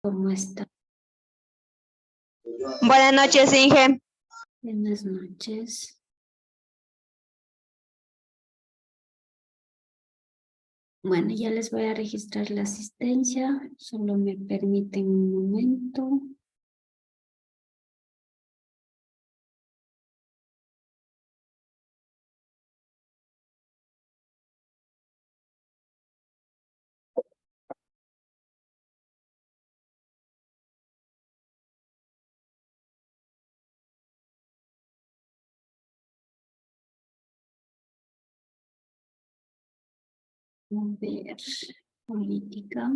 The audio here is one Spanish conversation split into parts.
¿Cómo está? Buenas noches, Inge. Buenas noches. Bueno, ya les voy a registrar la asistencia. Solo me permiten un momento. A ver, política.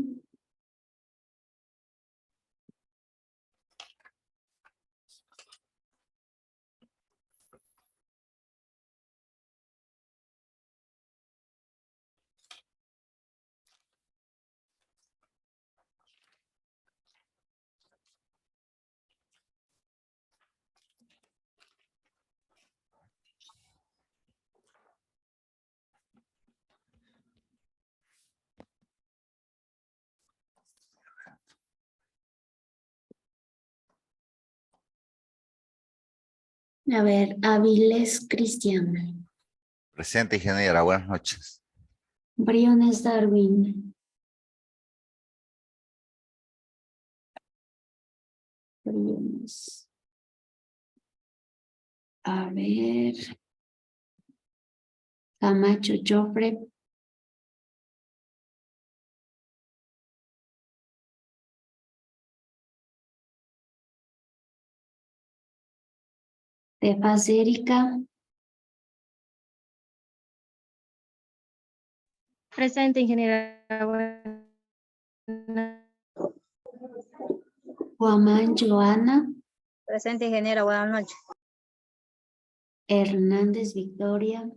A ver, Aviles Cristian. Presente, ingeniera. Buenas noches. Briones Darwin. Briones. A ver. Camacho Joffre. Tefas Erika. Presente, ingeniera. Guamán Joana. Presente, ingeniera. Buenas noches. Hernández Victoria.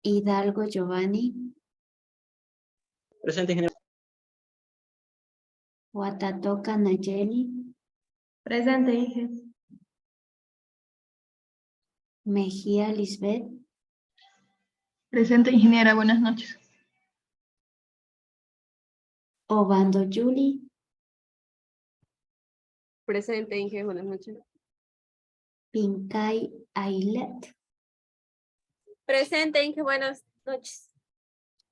Hidalgo Giovanni. Presente, ingeniero. Huatatoca Nayeli. Presente, Inge. Mejía Lisbeth. Presente, ingeniera. Buenas noches. Obando Julie. Presente, Inge, buenas noches. Pincay Ailet. Presente, Inge, buenas noches.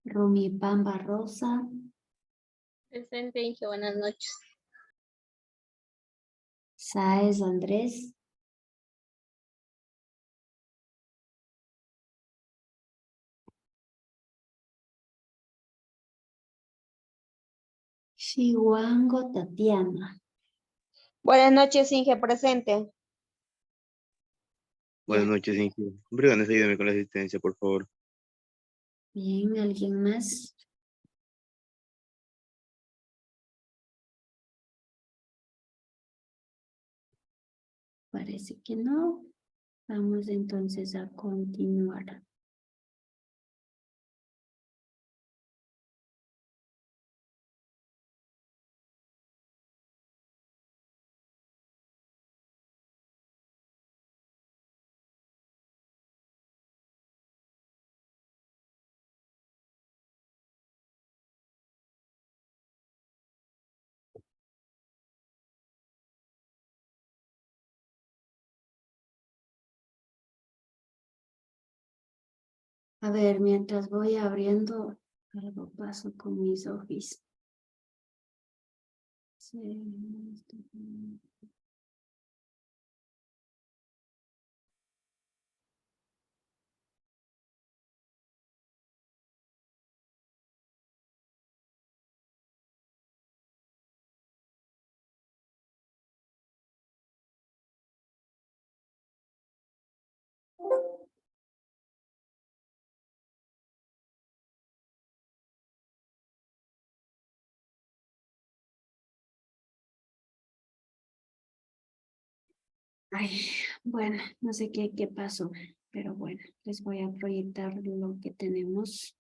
Rumipamba Rosa. Presente, Inge, buenas noches. Sáez Andrés. Chihuango Tatiana. Buenas noches, Inge. Presente. Buenas noches, Inge. Briganes, ayúdame con la asistencia, por favor. Bien, ¿alguien más? Parece que no. Vamos entonces a continuar. A ver, mientras voy abriendo, algo paso con mis office. Sí. Ay, bueno, no sé qué pasó, pero bueno, les voy a proyectar lo que tenemos.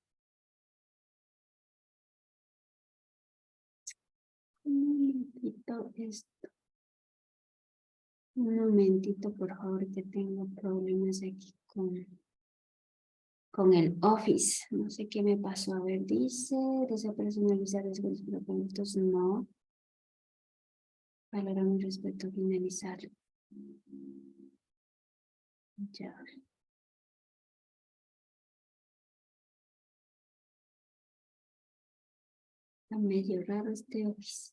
Un momentito esto. Un momentito, por favor, que tengo problemas aquí con con el Office. No sé qué me pasó. A ver, dice, desea personalizar descuentos para productos. No. Valoramos respecto a finalizar. Ya. Está medio raro este Office.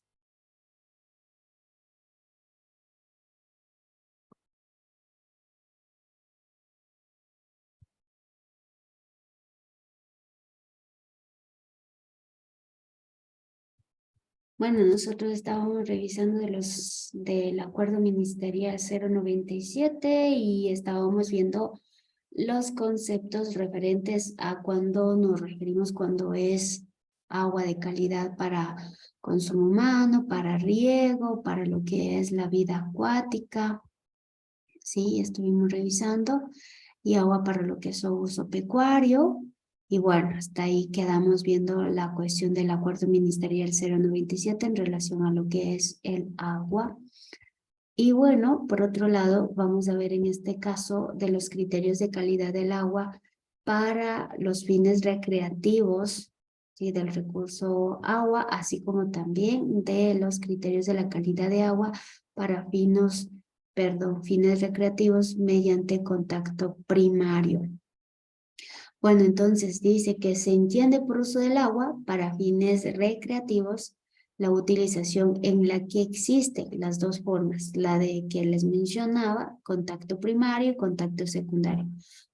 Bueno, nosotros estábamos revisando del acuerdo ministerial 097 y estábamos viendo los conceptos referentes a cuando nos referimos cuando es agua de calidad para consumo humano, para riego, para lo que es la vida acuática. Sí, estuvimos revisando y agua para lo que es su uso pecuario. Y bueno, hasta ahí quedamos viendo la cuestión del acuerdo ministerial 097 en relación a lo que es el agua. Y bueno, por otro lado, vamos a ver en este caso de los criterios de calidad del agua para los fines recreativos, ¿sí? Del recurso agua, así como también de los criterios de la calidad de agua para fines recreativos mediante contacto primario. Bueno, entonces dice que se entiende por uso del agua para fines recreativos la utilización en la que existen las dos formas, la de que les mencionaba, contacto primario y contacto secundario.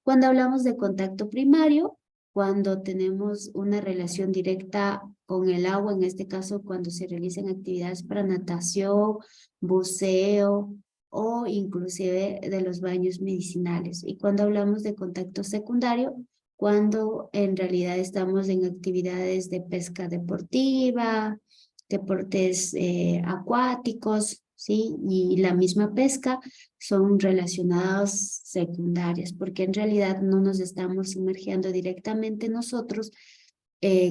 Cuando hablamos de contacto primario, cuando tenemos una relación directa con el agua, en este caso cuando se realizan actividades para natación, buceo o inclusive de los baños medicinales. Y cuando hablamos de contacto secundario, cuando en realidad estamos en actividades de pesca deportiva, deportes acuáticos, ¿sí? Y la misma pesca son relacionadas secundarias, porque en realidad no nos estamos sumergiendo directamente nosotros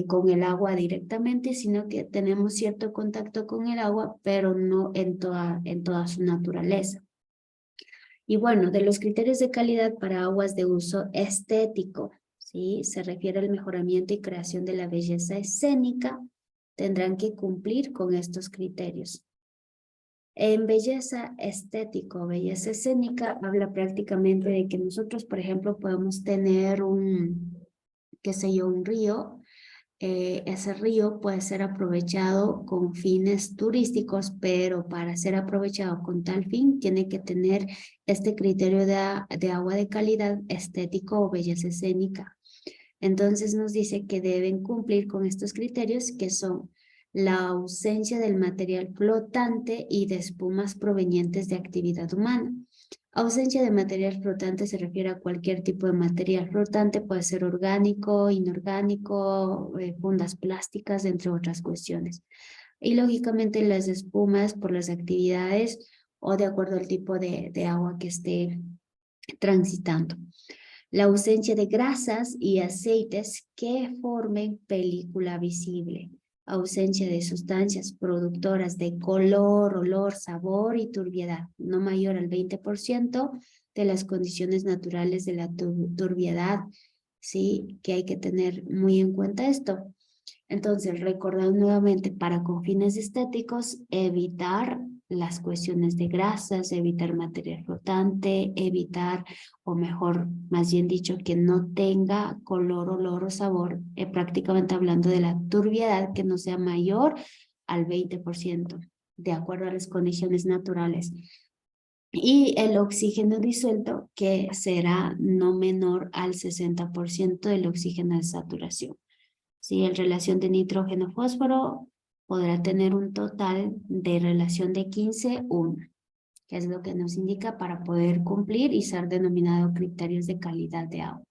con el agua directamente, sino que tenemos cierto contacto con el agua, pero no en toda su naturaleza. Y bueno, de los criterios de calidad para aguas de uso estético, ¿sí? Se refiere al mejoramiento y creación de la belleza escénica, tendrán que cumplir con estos criterios. En belleza estética o belleza escénica habla prácticamente de que nosotros, por ejemplo, podemos tener qué sé yo, un río. Ese río puede ser aprovechado con fines turísticos, pero para ser aprovechado con tal fin tiene que tener este criterio de agua de calidad estético o belleza escénica. Entonces nos dice que deben cumplir con estos criterios que son la ausencia del material flotante y de espumas provenientes de actividad humana. Ausencia de material flotante se refiere a cualquier tipo de material flotante, puede ser orgánico, inorgánico, fundas plásticas, entre otras cuestiones. Y lógicamente las espumas por las actividades o de acuerdo al tipo de agua que esté transitando. La ausencia de grasas y aceites que formen película visible. Ausencia de sustancias productoras de color, olor, sabor y turbiedad, no mayor al 20% de las condiciones naturales de la turbiedad, ¿sí? Que hay que tener muy en cuenta esto. Entonces, recordar nuevamente, para con fines estéticos, evitar las cuestiones de grasas, evitar material flotante, evitar, o mejor, más bien dicho, que no tenga color, olor o sabor, prácticamente hablando de la turbiedad, que no sea mayor al 20%, de acuerdo a las condiciones naturales. Y el oxígeno disuelto, que será no menor al 60% del oxígeno de saturación. Si en relación de nitrógeno-fósforo podrá tener un total de relación de 15:1, que es lo que nos indica para poder cumplir y ser denominado criterios de calidad de agua.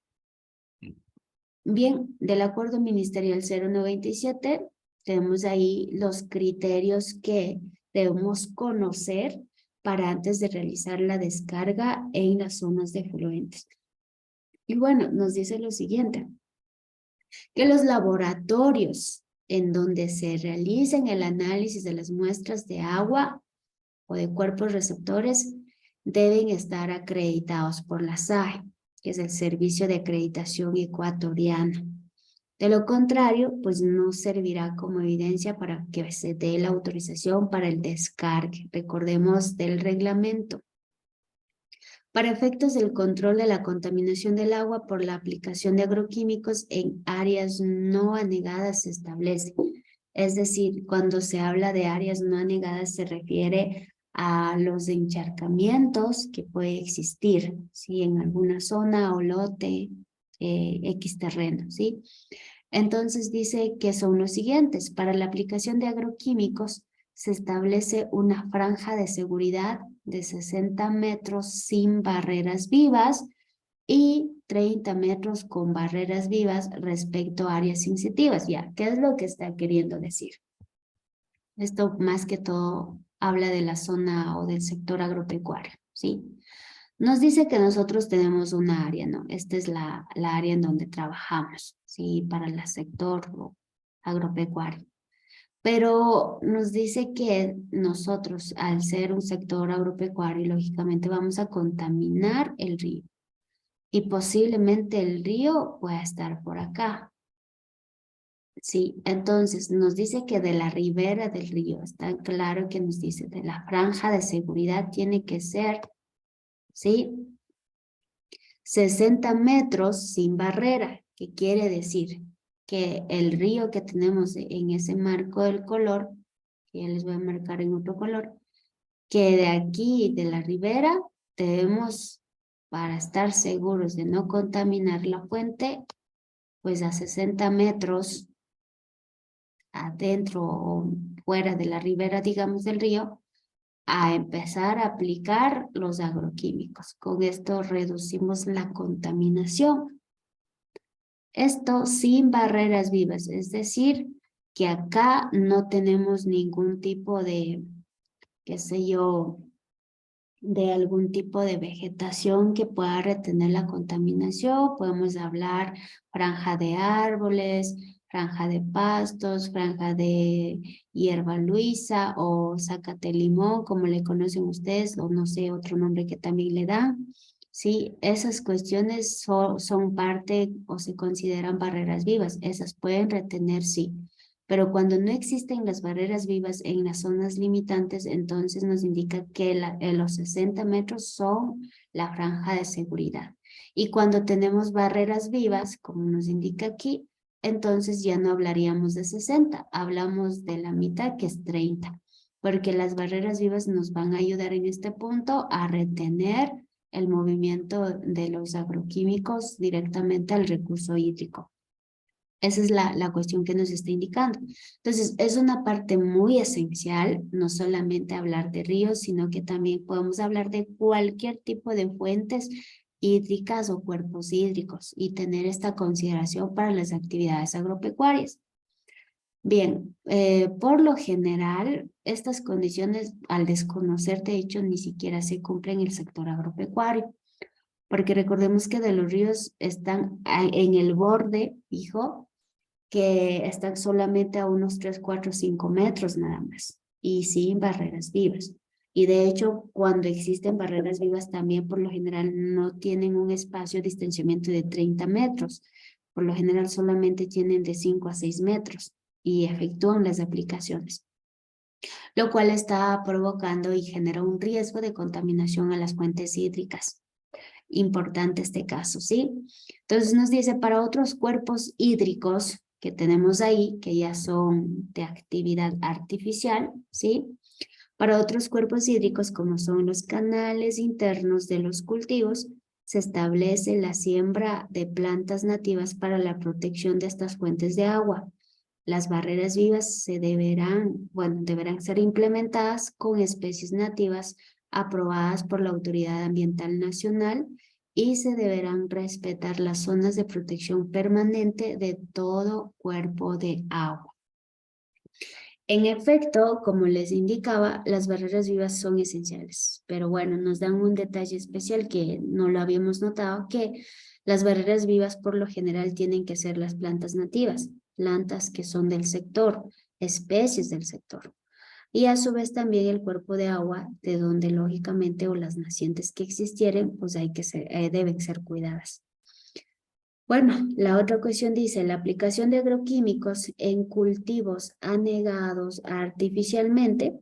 Bien, del acuerdo ministerial 097, tenemos ahí los criterios que debemos conocer para antes de realizar la descarga en las zonas de efluentes. Y bueno, nos dice lo siguiente, que los laboratorios en donde se realicen el análisis de las muestras de agua o de cuerpos receptores deben estar acreditados por la SAE. que es el Servicio de Acreditación Ecuatoriano. De lo contrario, pues no servirá como evidencia para que se dé la autorización para el descargue. Recordemos del reglamento. Para efectos del control de la contaminación del agua por la aplicación de agroquímicos en áreas no anegadas se establece. Es decir, cuando se habla de áreas no anegadas se refiere a los encharcamientos que puede existir, ¿sí? En alguna zona o lote, X terreno, ¿sí? Entonces dice que son los siguientes. Para la aplicación de agroquímicos se establece una franja de seguridad de 60 metros sin barreras vivas y 30 metros con barreras vivas respecto a áreas sensitivas. Ya, ¿qué es lo que está queriendo decir? Esto más que todo habla de la zona o del sector agropecuario, ¿sí? Nos dice que nosotros tenemos una área, ¿no? Esta es la área en donde trabajamos, ¿sí? Para el sector agropecuario. Pero nos dice que nosotros, al ser un sector agropecuario, lógicamente vamos a contaminar el río. Y posiblemente el río pueda estar por acá. Sí, entonces nos dice que de la ribera del río, está claro que nos dice de la franja de seguridad tiene que ser, ¿sí? 60 metros sin barrera, que quiere decir que el río que tenemos en ese marco del color, que ya les voy a marcar en otro color, que de aquí, de la ribera, debemos, para estar seguros de no contaminar la fuente, pues a 60 metros adentro o fuera de la ribera, digamos, del río, a empezar a aplicar los agroquímicos. Con esto reducimos la contaminación. Esto sin barreras vivas, es decir, que acá no tenemos ningún tipo de, qué sé yo, de algún tipo de vegetación que pueda retener la contaminación. Podemos hablar franja de árboles, franja de pastos, franja de hierba luisa o zacate limón, como le conocen ustedes, o no sé, otro nombre que también le dan. Sí, esas cuestiones son parte o se consideran barreras vivas. Esas pueden retener, sí. Pero cuando no existen las barreras vivas en las zonas limitantes, entonces nos indica que los 60 metros son la franja de seguridad. Y cuando tenemos barreras vivas, como nos indica aquí, entonces ya no hablaríamos de 60, hablamos de la mitad, que es 30, porque las barreras vivas nos van a ayudar en este punto a retener el movimiento de los agroquímicos directamente al recurso hídrico. Esa es la cuestión que nos está indicando. Entonces, es una parte muy esencial, no solamente hablar de ríos, sino que también podemos hablar de cualquier tipo de fuentes hídricas o cuerpos hídricos y tener esta consideración para las actividades agropecuarias. Bien, por lo general, estas condiciones, al desconocer, de hecho, ni siquiera se cumplen en el sector agropecuario, porque recordemos que de los ríos están en el borde, fijo, que están solamente a unos 3, 4, 5 metros nada más y sin barreras vivas. Y de hecho, cuando existen barreras vivas también por lo general no tienen un espacio de distanciamiento de 30 metros. Por lo general solamente tienen de 5 a 6 metros y efectúan las aplicaciones, lo cual está provocando y genera un riesgo de contaminación a las fuentes hídricas. Importante este caso, ¿sí? Entonces nos dice para otros cuerpos hídricos que tenemos ahí, que ya son de actividad artificial, ¿sí? Para otros cuerpos hídricos, como son los canales internos de los cultivos, se establece la siembra de plantas nativas para la protección de estas fuentes de agua. Las barreras vivas deberán ser implementadas con especies nativas aprobadas por la Autoridad Ambiental Nacional y se deberán respetar las zonas de protección permanente de todo cuerpo de agua. En efecto, como les indicaba, las barreras vivas son esenciales, pero bueno, nos dan un detalle especial que no lo habíamos notado, que las barreras vivas por lo general tienen que ser las plantas nativas, plantas que son del sector, especies del sector. y a su vez también el cuerpo de agua, de donde lógicamente o las nacientes que existieren, pues deben ser cuidadas. Bueno, la otra cuestión dice, la aplicación de agroquímicos en cultivos anegados artificialmente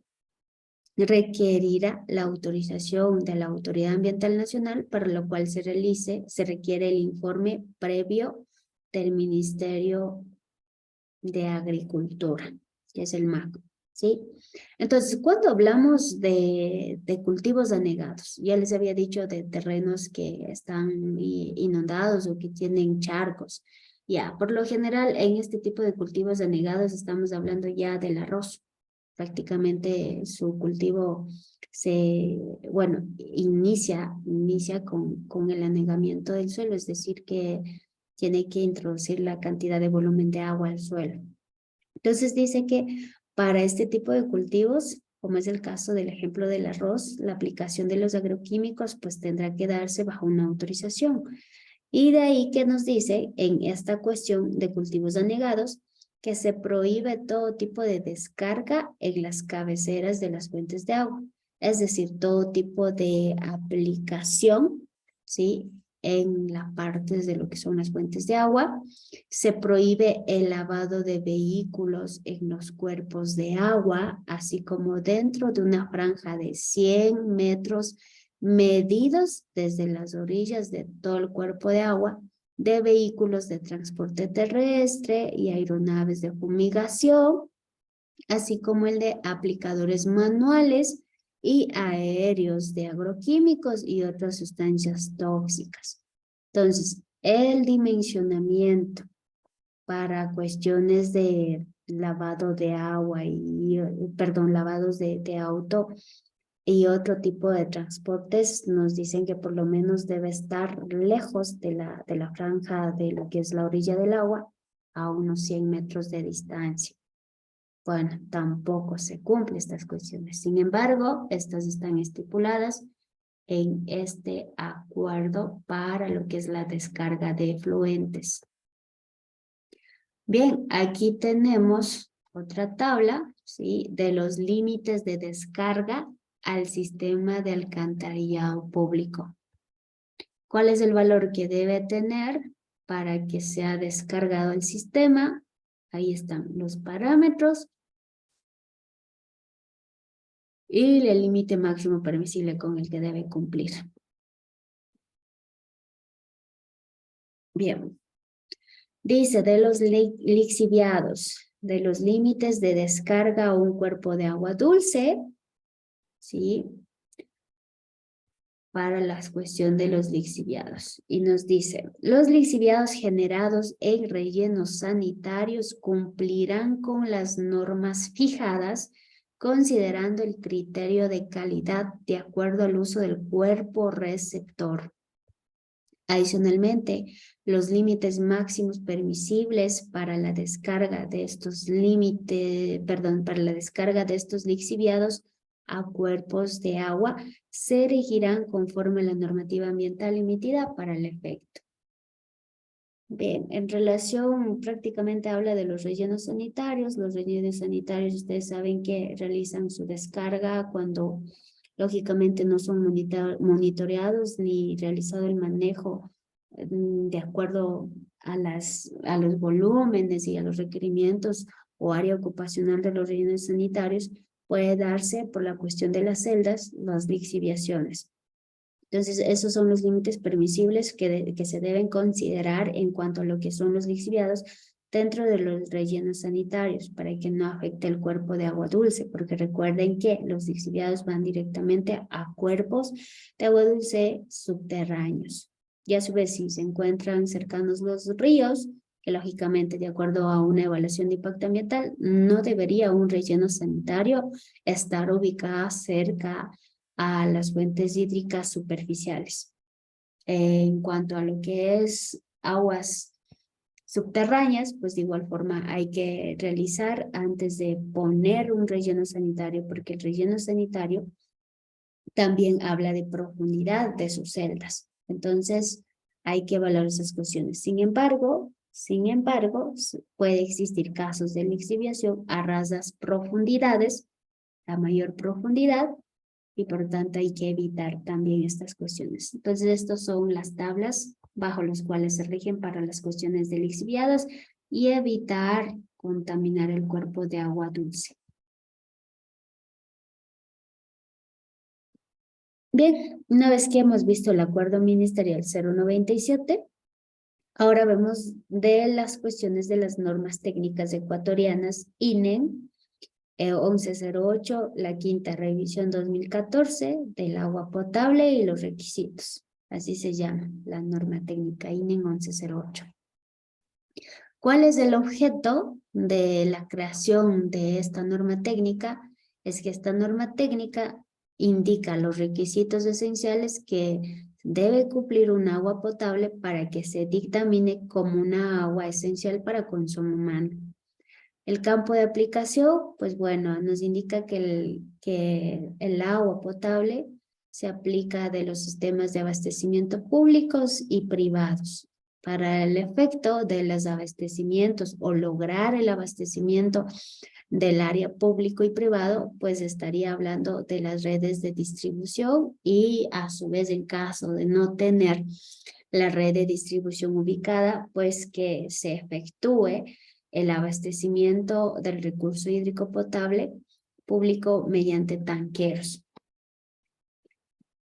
requerirá la autorización de la Autoridad Ambiental Nacional, para lo cual se requiere el informe previo del Ministerio de Agricultura, que es el MAC, ¿sí? Entonces, cuando hablamos de cultivos anegados, ya les había dicho de terrenos que están inundados o que tienen charcos, ya, por lo general en este tipo de cultivos anegados estamos hablando ya del arroz. Prácticamente su cultivo inicia con el anegamiento del suelo, es decir, que tiene que introducir la cantidad de volumen de agua al suelo. Entonces dice que para este tipo de cultivos, como es el caso del ejemplo del arroz, la aplicación de los agroquímicos pues tendrá que darse bajo una autorización. Y de ahí que nos dice en esta cuestión de cultivos anegados que se prohíbe todo tipo de descarga en las cabeceras de las fuentes de agua. Es decir, todo tipo de aplicación, ¿sí? En las partes de lo que son las fuentes de agua. Se prohíbe el lavado de vehículos en los cuerpos de agua, así como dentro de una franja de 100 metros medidos desde las orillas de todo el cuerpo de agua, de vehículos de transporte terrestre y aeronaves de fumigación, así como el de aplicadores manuales y aéreos de agroquímicos y otras sustancias tóxicas. Entonces, el dimensionamiento para cuestiones de lavado de agua lavados de auto y otro tipo de transportes, nos dicen que por lo menos debe estar lejos de la franja de lo que es la orilla del agua, a unos 100 metros de distancia. Bueno, tampoco se cumplen estas cuestiones. Sin embargo, estas están estipuladas en este acuerdo para lo que es la descarga de efluentes. Bien, aquí tenemos otra tabla, ¿sí? De los límites de descarga al sistema de alcantarillado público. ¿Cuál es el valor que debe tener para que sea descargado el sistema? Ahí están los parámetros. Y el límite máximo permisible con el que debe cumplir. Bien. Dice, de los lixiviados, de los límites de descarga a un cuerpo de agua dulce, ¿sí? Para la cuestión de los lixiviados. Y nos dice, los lixiviados generados en rellenos sanitarios cumplirán con las normas fijadas, considerando el criterio de calidad de acuerdo al uso del cuerpo receptor. Adicionalmente, los límites máximos permisibles para la descarga de estos lixiviados a cuerpos de agua se regirán conforme a la normativa ambiental emitida para el efecto. Bien, en relación, prácticamente habla de los rellenos sanitarios. Los rellenos sanitarios, ustedes saben que realizan su descarga cuando lógicamente no son monitoreados ni realizado el manejo de acuerdo a los volúmenes y a los requerimientos o área ocupacional de los rellenos sanitarios. Puede darse por la cuestión de las celdas, las lixiviaciones. Entonces, esos son los límites permisibles que se deben considerar en cuanto a lo que son los lixiviados dentro de los rellenos sanitarios para que no afecte el cuerpo de agua dulce, porque recuerden que los lixiviados van directamente a cuerpos de agua dulce subterráneos. Y a su vez, si se encuentran cercanos los ríos, que lógicamente, de acuerdo a una evaluación de impacto ambiental, no debería un relleno sanitario estar ubicado cerca a las fuentes hídricas superficiales. En cuanto a lo que es aguas subterráneas, pues de igual forma hay que realizar antes de poner un relleno sanitario, porque el relleno sanitario también habla de profundidad de sus celdas. Entonces, hay que evaluar esas cuestiones. Sin embargo, puede existir casos de lixiviación a rasas profundidades, a mayor profundidad y por lo tanto hay que evitar también estas cuestiones. Entonces, estas son las tablas bajo las cuales se rigen para las cuestiones de lixiviados y evitar contaminar el cuerpo de agua dulce. Bien, una vez que hemos visto el acuerdo ministerial 097, ahora vemos de las cuestiones de las normas técnicas ecuatorianas INEN 1108, la quinta revisión 2014 del agua potable y los requisitos. Así se llama la norma técnica INEN 1108. ¿Cuál es el objeto de la creación de esta norma técnica? Es que esta norma técnica indica los requisitos esenciales que debe cumplir un agua potable para que se dictamine como una agua esencial para consumo humano. El campo de aplicación, pues bueno, nos indica que el agua potable se aplica de los sistemas de abastecimiento públicos y privados. Para el efecto de los abastecimientos o lograr el abastecimiento del área público y privado, pues estaría hablando de las redes de distribución y a su vez en caso de no tener la red de distribución ubicada, pues que se efectúe el abastecimiento del recurso hídrico potable público mediante tanqueros.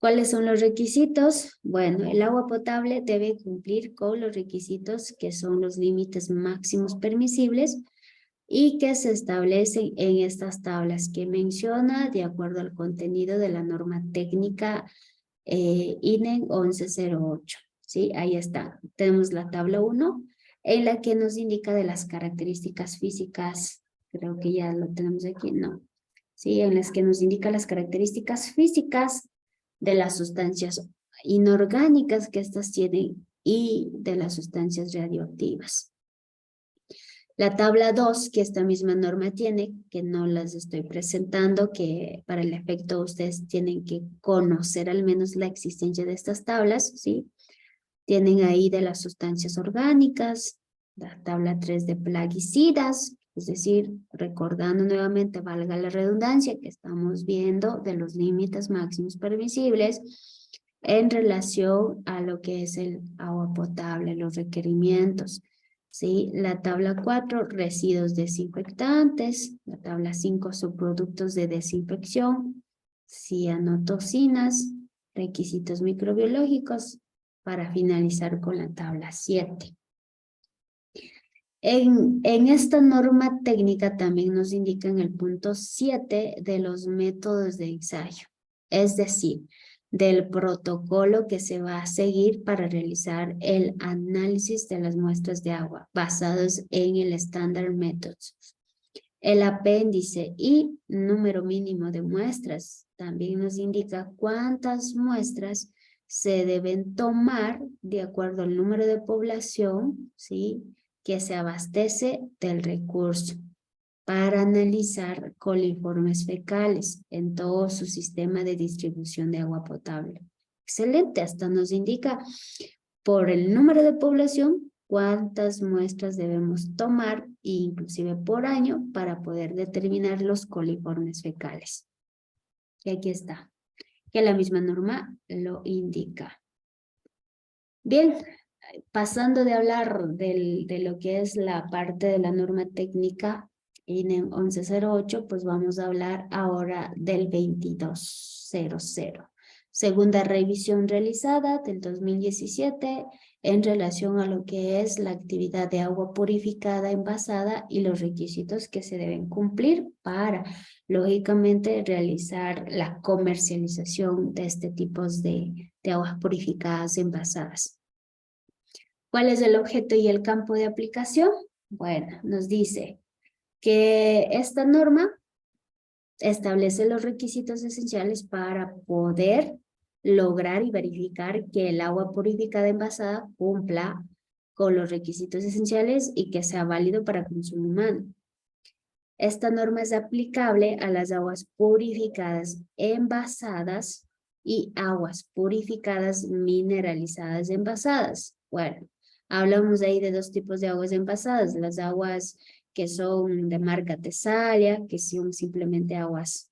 ¿Cuáles son los requisitos? Bueno, el agua potable debe cumplir con los requisitos que son los límites máximos permisibles y que se establecen en estas tablas que menciona de acuerdo al contenido de la norma técnica INEN 1108. ¿Sí? Ahí está. Tenemos la tabla 1 en la que nos indica de las características físicas. Creo que ya lo tenemos aquí, no. Sí, en las que nos indica las características físicas de las sustancias inorgánicas que estas tienen y de las sustancias radioactivas. La tabla 2 que esta misma norma tiene, que no las estoy presentando, que para el efecto ustedes tienen que conocer al menos la existencia de estas tablas, ¿sí? Tienen ahí de las sustancias orgánicas, la tabla 3 de plaguicidas, es decir, recordando nuevamente, valga la redundancia, que estamos viendo de los límites máximos permisibles en relación a lo que es el agua potable, los requerimientos. ¿Sí? La tabla 4, residuos desinfectantes, la tabla 5, subproductos de desinfección, cianotoxinas, requisitos microbiológicos, para finalizar con la tabla 7. En esta norma técnica también nos indica en el punto 7 de los métodos de ensayo, es decir, del protocolo que se va a seguir para realizar el análisis de las muestras de agua basados en el Standard Methods. El apéndice y número mínimo de muestras también nos indica cuántas muestras se deben tomar de acuerdo al número de población, ¿sí?, que se abastece del recurso para analizar coliformes fecales en todo su sistema de distribución de agua potable. Excelente, hasta nos indica por el número de población cuántas muestras debemos tomar, inclusive por año, para poder determinar los coliformes fecales. Y aquí está, que la misma norma lo indica. Bien, pasando de hablar de lo que es la parte de la norma técnica INEN 1108, pues vamos a hablar ahora del 2200. Segunda revisión realizada del 2017 en relación a lo que es la actividad de agua purificada envasada y los requisitos que se deben cumplir para, lógicamente, realizar la comercialización de este tipo de aguas purificadas envasadas. ¿Cuál es el objeto y el campo de aplicación? Bueno, nos dice que esta norma establece los requisitos esenciales para poder lograr y verificar que el agua purificada envasada cumpla con los requisitos esenciales y que sea válido para consumo humano. Esta norma es aplicable a las aguas purificadas envasadas y aguas purificadas mineralizadas envasadas. Bueno, hablamos ahí de dos tipos de aguas envasadas, las aguas que son de marca Tesalia, que son simplemente aguas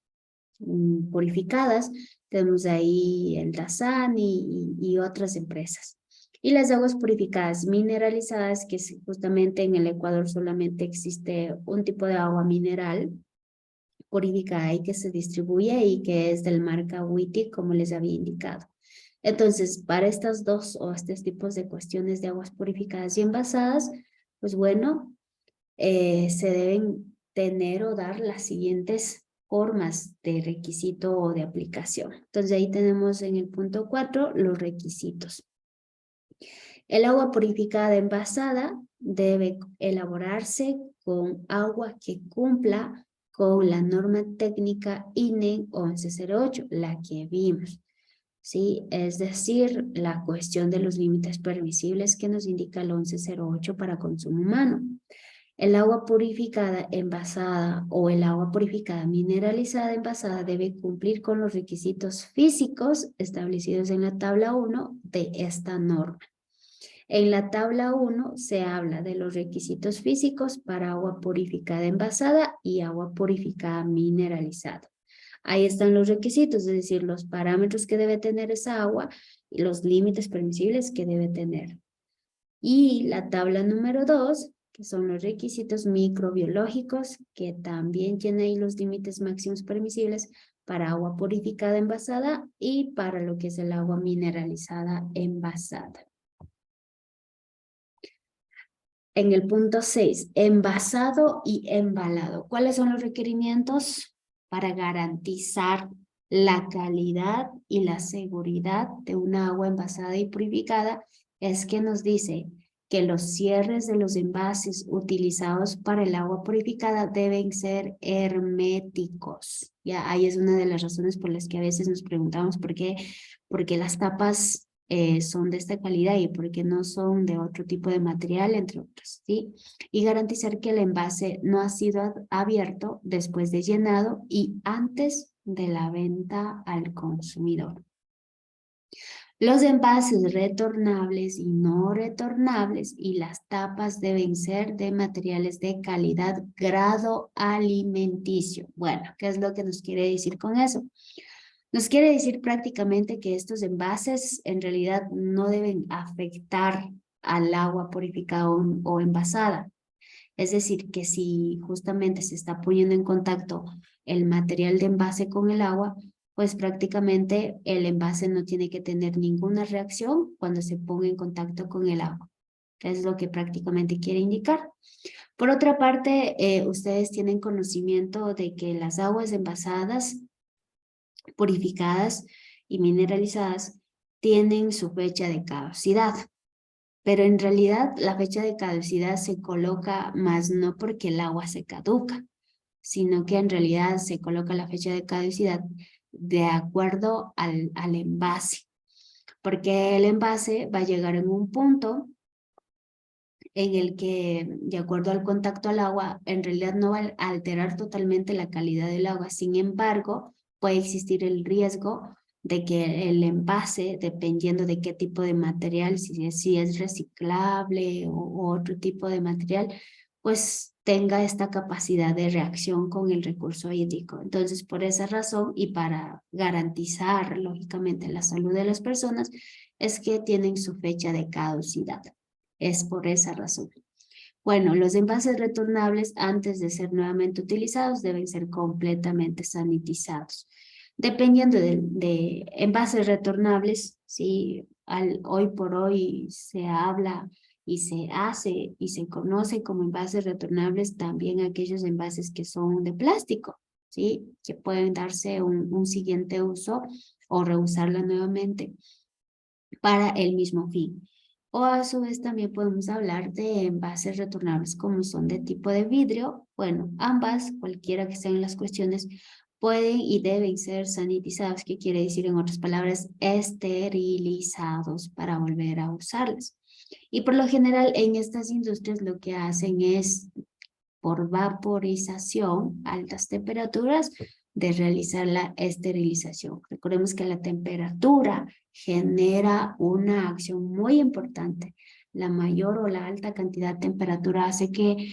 purificadas. Tenemos ahí el Dasan y otras empresas. Y las aguas purificadas mineralizadas, que justamente en el Ecuador solamente existe un tipo de agua mineral purificada y que se distribuye y que es del marca Wittig, como les había indicado. Entonces, para estas dos o estos tipos de cuestiones de aguas purificadas y envasadas, pues bueno, se deben tener o dar las siguientes formas de requisito o de aplicación. Entonces, ahí tenemos en el punto 4 los requisitos. El agua purificada envasada debe elaborarse con agua que cumpla con la norma técnica INE 1108, la que vimos. ¿Sí? Es decir, la cuestión de los límites permisibles que nos indica el 1108 para consumo humano. El agua purificada envasada o el agua purificada mineralizada envasada debe cumplir con los requisitos físicos establecidos en la tabla 1 de esta norma. En la tabla 1 se habla de los requisitos físicos para agua purificada envasada y agua purificada mineralizada. Ahí están los requisitos, es decir, los parámetros que debe tener esa agua y los límites permisibles que debe tener. Y la tabla número 2, que son los requisitos microbiológicos, que también tiene ahí los límites máximos permisibles para agua purificada envasada y para lo que es el agua mineralizada envasada. En el punto 6, envasado y embalado. ¿Cuáles son los requerimientos para garantizar la calidad y la seguridad de una agua envasada y purificada? Es que nos dice que los cierres de los envases utilizados para el agua purificada deben ser herméticos. Ya, ahí es una de las razones por las que a veces nos preguntamos por qué las tapas son de esta calidad y por qué no son de otro tipo de material, entre otros, ¿sí? Y garantizar que el envase no ha sido abierto después de llenado y antes de la venta al consumidor. Los envases retornables y no retornables y las tapas deben ser de materiales de calidad grado alimenticio. Bueno, ¿qué es lo que nos quiere decir con eso? Nos quiere decir prácticamente que estos envases en realidad no deben afectar al agua purificada o envasada. Es decir, que si justamente se está poniendo en contacto el material de envase con el agua, pues prácticamente el envase no tiene que tener ninguna reacción cuando se ponga en contacto con el agua. Es lo que prácticamente quiere indicar. Por otra parte, ustedes tienen conocimiento de que las aguas envasadas, purificadas y mineralizadas tienen su fecha de caducidad. Pero en realidad la fecha de caducidad se coloca más no porque el agua se caduca, sino que en realidad se coloca la fecha de caducidad de acuerdo al envase. Porque el envase va a llegar en un punto en el que, de acuerdo al contacto al agua, en realidad no va a alterar totalmente la calidad del agua. Sin embargo, puede existir el riesgo de que el envase, dependiendo de qué tipo de material, si es reciclable o otro tipo de material, pues tenga esta capacidad de reacción con el recurso hídrico. Entonces, por esa razón y para garantizar, lógicamente, la salud de las personas, es que tienen su fecha de caducidad. Es por esa razón. Bueno, los envases retornables antes de ser nuevamente utilizados deben ser completamente sanitizados. Dependiendo de envases retornables, ¿sí? Hoy por hoy se habla y se hace y se conoce como envases retornables también aquellos envases que son de plástico, ¿sí? Que pueden darse un siguiente uso o reusarla nuevamente para el mismo fin. O a su vez también podemos hablar de envases retornables como son de tipo de vidrio. Bueno, ambas, cualquiera que sean las cuestiones, pueden y deben ser sanitizados, que quiere decir en otras palabras, esterilizados para volver a usarlas. Y por lo general en estas industrias lo que hacen es por vaporización, altas temperaturas, de realizar la esterilización. Recordemos que la temperatura genera una acción muy importante. La mayor o la alta cantidad de temperatura hace que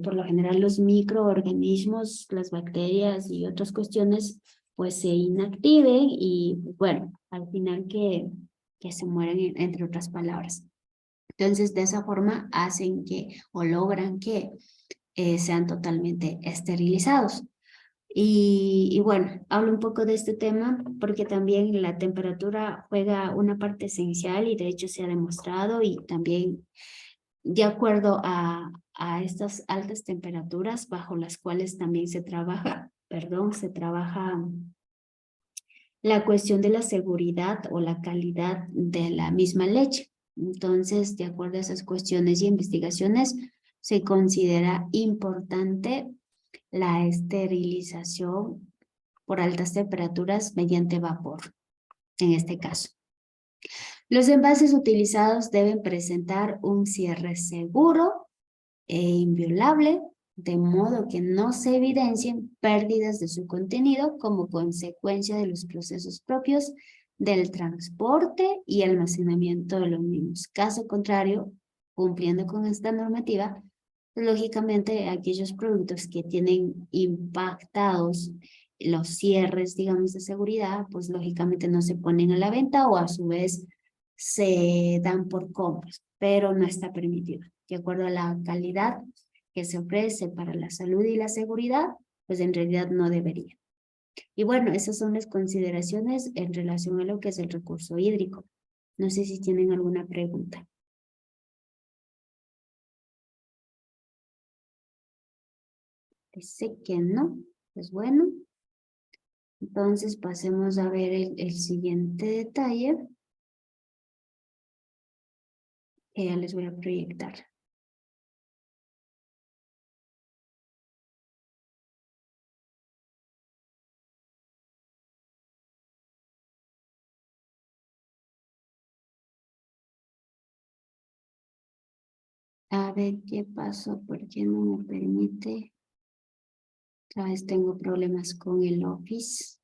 por lo general los microorganismos, las bacterias y otras cuestiones pues se inactiven y bueno, al final que se mueren, entre otras palabras. Entonces, de esa forma hacen que o logran que sean totalmente esterilizados. Y bueno, hablo un poco de este tema porque también la temperatura juega una parte esencial y de hecho se ha demostrado y también de acuerdo a estas altas temperaturas bajo las cuales también se trabaja la cuestión de la seguridad o la calidad de la misma leche. Entonces, de acuerdo a esas cuestiones y investigaciones, se considera importante la esterilización por altas temperaturas mediante vapor, en este caso. Los envases utilizados deben presentar un cierre seguro e inviolable, de modo que no se evidencien pérdidas de su contenido como consecuencia de los procesos propios del transporte y almacenamiento de los mismos. Caso contrario, cumpliendo con esta normativa, lógicamente aquellos productos que tienen impactados los cierres, digamos, de seguridad, pues lógicamente no se ponen a la venta o a su vez se dan por compras, pero no está permitido. De acuerdo a la calidad que se ofrece para la salud y la seguridad, pues en realidad no debería. Y bueno, esas son las consideraciones en relación a lo que es el recurso hídrico. No sé si tienen alguna pregunta. Dice que no. Pues bueno. Entonces pasemos a ver el siguiente detalle. Que ya les voy a proyectar. A ver qué pasó, ¿por qué no me permite? Otra vez tengo problemas con el Office.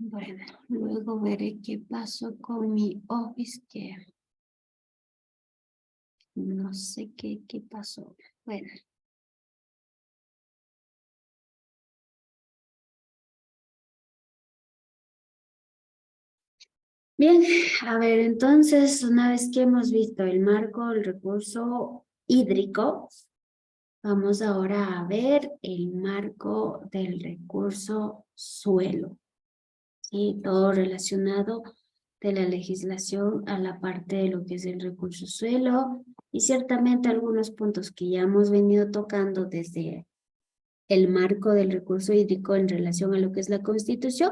Bueno, luego veré qué pasó con mi Office, que no sé qué pasó. Bueno. Bien, a ver, entonces, una vez que hemos visto el marco, el recurso hídrico, vamos ahora a ver el marco del recurso suelo. ¿Sí? Todo relacionado de la legislación a la parte de lo que es el recurso suelo y ciertamente algunos puntos que ya hemos venido tocando desde el marco del recurso hídrico en relación a lo que es la Constitución.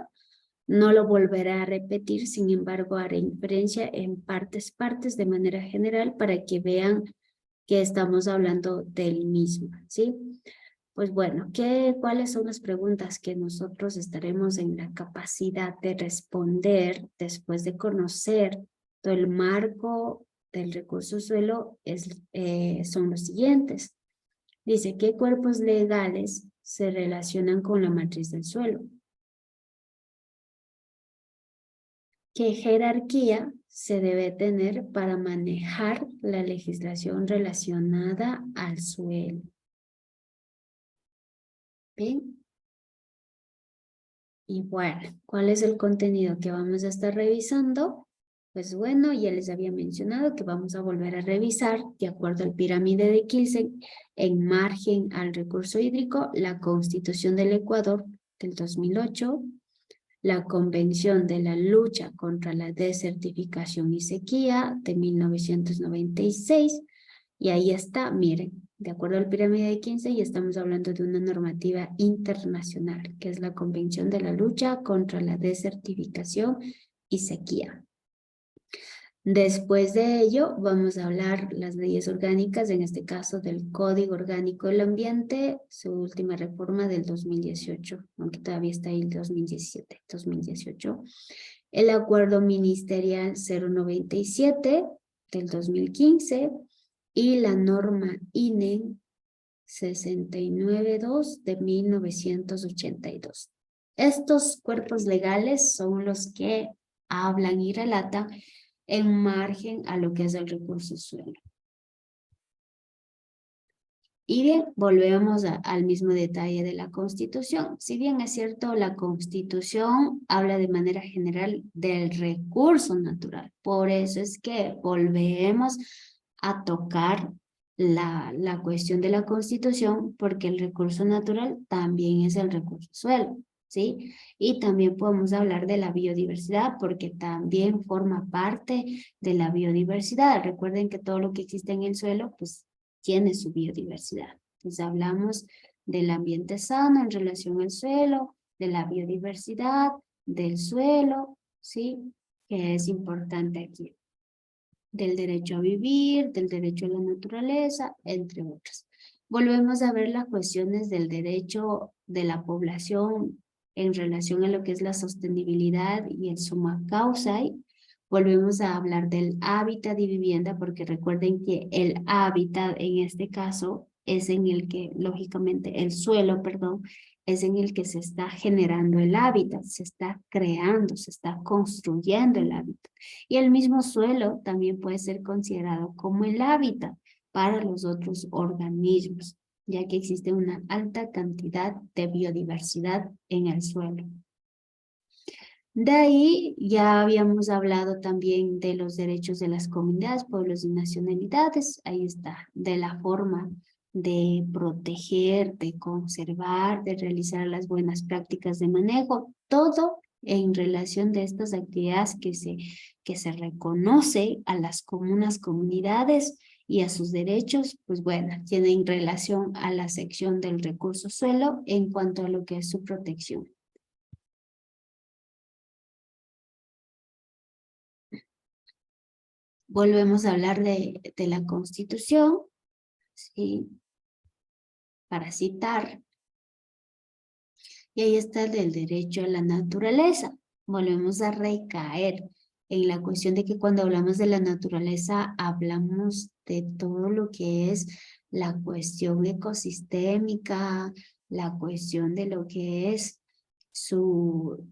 No lo volveré a repetir, sin embargo, haré inferencia en partes de manera general para que vean que estamos hablando del mismo, ¿sí? Pues bueno, ¿cuáles son las preguntas que nosotros estaremos en la capacidad de responder después de conocer todo el marco del recurso suelo? Son los siguientes. Dice, ¿qué cuerpos legales se relacionan con la matriz del suelo? ¿Qué jerarquía se debe tener para manejar la legislación relacionada al suelo? ¿Bien? Y bueno, ¿cuál es el contenido que vamos a estar revisando? Pues bueno, ya les había mencionado que vamos a volver a revisar, de acuerdo al pirámide de Kelsen, en margen al recurso hídrico, la Constitución del Ecuador del 2008, la Convención de la Lucha contra la Desertificación y Sequía de 1996, y ahí está, miren, de acuerdo al pirámide de 15, y estamos hablando de una normativa internacional, que es la Convención de la Lucha contra la Desertificación y Sequía. Después de ello, vamos a hablar las leyes orgánicas, en este caso del Código Orgánico del Ambiente, su última reforma del 2018, aunque todavía está ahí el 2017, 2018. El Acuerdo Ministerial 097 del 2015 y la norma INE 692 de 1982. Estos cuerpos legales son los que hablan y relatan en margen a lo que es el recurso suelo. Y bien, volvemos al mismo detalle de la Constitución. Si bien es cierto, la Constitución habla de manera general del recurso natural. Por eso es que volvemos a tocar la cuestión de la Constitución, porque el recurso natural también es el recurso suelo, ¿sí? Y también podemos hablar de la biodiversidad, porque también forma parte de la biodiversidad. Recuerden que todo lo que existe en el suelo, pues, tiene su biodiversidad. Entonces hablamos del ambiente sano en relación al suelo, de la biodiversidad, del suelo, ¿sí? Que es importante aquí. Del derecho a vivir, del derecho a la naturaleza, entre otras. Volvemos a ver las cuestiones del derecho de la población en relación a lo que es la sostenibilidad y el summa causa. Volvemos a hablar del hábitat y vivienda, porque recuerden que el hábitat en este caso es en el que, lógicamente, el suelo, perdón, es en el que se está generando el hábitat, se está creando, se está construyendo el hábitat. Y el mismo suelo también puede ser considerado como el hábitat para los otros organismos, ya que existe una alta cantidad de biodiversidad en el suelo. De ahí ya habíamos hablado también de los derechos de las comunidades, pueblos y nacionalidades. Ahí está, de la forma de proteger, de conservar, de realizar las buenas prácticas de manejo, todo en relación de estas actividades que se reconoce a las comunidades y a sus derechos, pues bueno, tienen relación a la sección del recurso suelo en cuanto a lo que es su protección. Volvemos a hablar de la Constitución, ¿sí? Para citar. Y ahí está el del derecho a la naturaleza. Volvemos a recaer en la cuestión de que cuando hablamos de la naturaleza, hablamos de todo lo que es la cuestión ecosistémica, la cuestión de lo que es su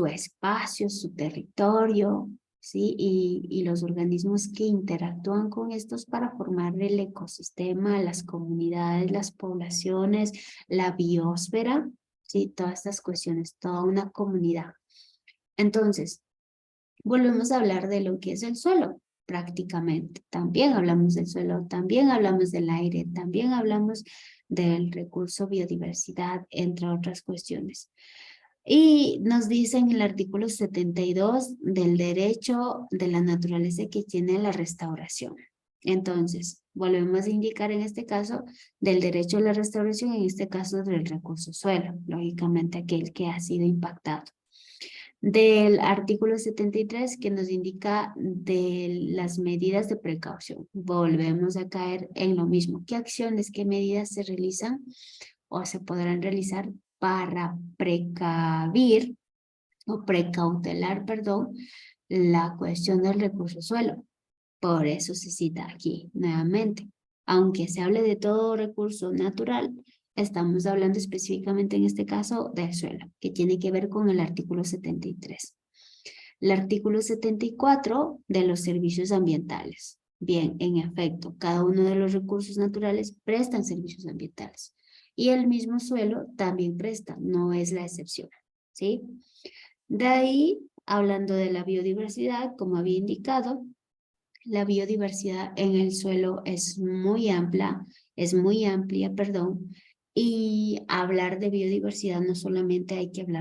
espacio, su territorio, ¿sí? Y los organismos que interactúan con estos para formar el ecosistema, las comunidades, las poblaciones, la biosfera, ¿sí? Todas estas cuestiones, toda una comunidad. Entonces, volvemos a hablar de lo que es el suelo, prácticamente. También hablamos del suelo, también hablamos del aire, también hablamos del recurso biodiversidad, entre otras cuestiones. Y nos dice en el artículo 72 del derecho de la naturaleza que tiene la restauración. Entonces, volvemos a indicar en este caso del derecho a la restauración, en este caso del recurso suelo, lógicamente aquel que ha sido impactado. Del artículo 73 que nos indica de las medidas de precaución. Volvemos a caer en lo mismo. ¿Qué acciones, qué medidas se realizan o se podrán realizar para precavir o precautelar, perdón, la cuestión del recurso suelo? Por eso se cita aquí nuevamente. Aunque se hable de todo recurso natural, estamos hablando específicamente en este caso del suelo, que tiene que ver con el artículo 73. El artículo 74 de los servicios ambientales. Bien, en efecto, cada uno de los recursos naturales prestan servicios ambientales. Y el mismo suelo también presta, no es la excepción, ¿sí? De ahí, hablando de la biodiversidad, como había indicado, la biodiversidad en el suelo es muy amplia, y hablar de biodiversidad no solamente hay que hablar